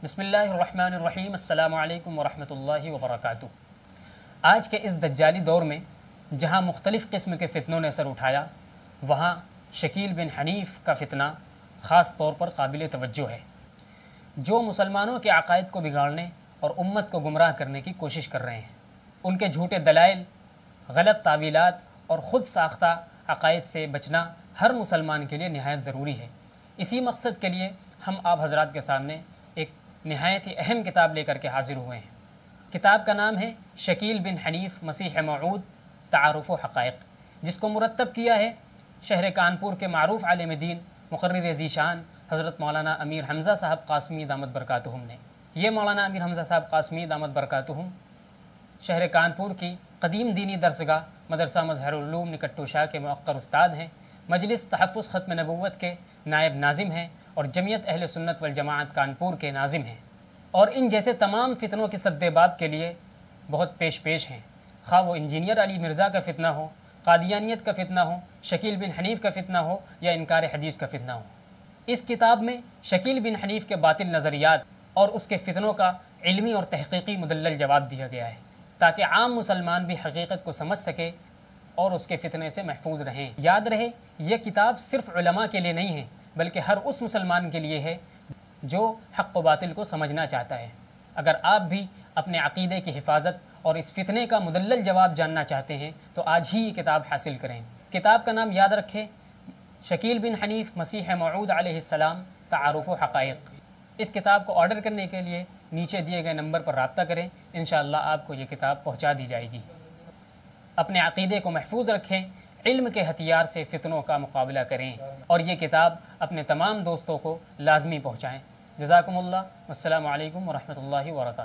بسم اللہ الرحمن الرحیم السلام علیکم ورحمۃ اللہ وبرکاتہ۔ آج کے اس دجالی دور میں جہاں مختلف قسم کے فتنوں نے سر اٹھایا، وہاں شکیل بن حنیف کا فتنہ خاص طور پر قابل توجہ ہے، جو مسلمانوں کے عقائد کو بگاڑنے اور امت کو گمراہ کرنے کی کوشش کر رہے ہیں۔ ان کے جھوٹے دلائل، غلط تعویلات اور خود ساختہ عقائد سے بچنا ہر مسلمان کے لیے نہایت ضروری ہے۔ اسی مقصد کے لیے ہم آپ حضرات کے سامنے ایک نہایت ہی اہم کتاب لے کر کے حاضر ہوئے ہیں۔ کتاب کا نام ہے شکیل بن حنیف مسیح موعود تعارف و حقائق، جس کو مرتب کیا ہے شہر کانپور کے معروف عالم دین مقرر ذیشان حضرت مولانا امیر حمزہ صاحب قاسمی دامت برکاتہم نے۔ یہ مولانا امیر حمزہ صاحب قاسمی دامت برکاتہم شہر کانپور کی قدیم دینی درسگاہ مدرسہ مظہر العلوم نکٹو شاہ کے موقر استاد ہیں، مجلس تحفظ ختم نبوت کے نائب ناظم ہیں اور جمعیت اہل سنت والجماعت کانپور کے ناظم ہیں، اور ان جیسے تمام فتنوں کے سد باب کے لیے بہت پیش ہیں، خواہ وہ انجینئر علی مرزا کا فتنہ ہو، قادیانیت کا فتنہ ہو، شکیل بن حنیف کا فتنہ ہو یا انکار حدیث کا فتنہ ہو۔ اس کتاب میں شکیل بن حنیف کے باطل نظریات اور اس کے فتنوں کا علمی اور تحقیقی مدلل جواب دیا گیا ہے، تاکہ عام مسلمان بھی حقیقت کو سمجھ سکے اور اس کے فتنے سے محفوظ رہیں۔ یاد رہے، یہ کتاب صرف علماء کے لیے نہیں ہے، بلکہ ہر اس مسلمان کے لیے ہے جو حق و باطل کو سمجھنا چاہتا ہے۔ اگر آپ بھی اپنے عقیدے کی حفاظت اور اس فتنے کا مدلل جواب جاننا چاہتے ہیں تو آج ہی یہ کتاب حاصل کریں۔ کتاب کا نام یاد رکھیں، شکیل بن حنیف مسیح موعود علیہ السلام تعارف و حقائق۔ اس کتاب کو آرڈر کرنے کے لیے نیچے دیے گئے نمبر پر رابطہ کریں، انشاءاللہ آپ کو یہ کتاب پہنچا دی جائے گی۔ اپنے عقیدے کو محفوظ رکھیں، علم کے ہتھیار سے فتنوں کا مقابلہ کریں، اور یہ کتاب اپنے تمام دوستوں کو لازمی پہنچائیں۔ جزاکم اللہ، والسلام علیکم ورحمۃ اللہ وبرکاتہ۔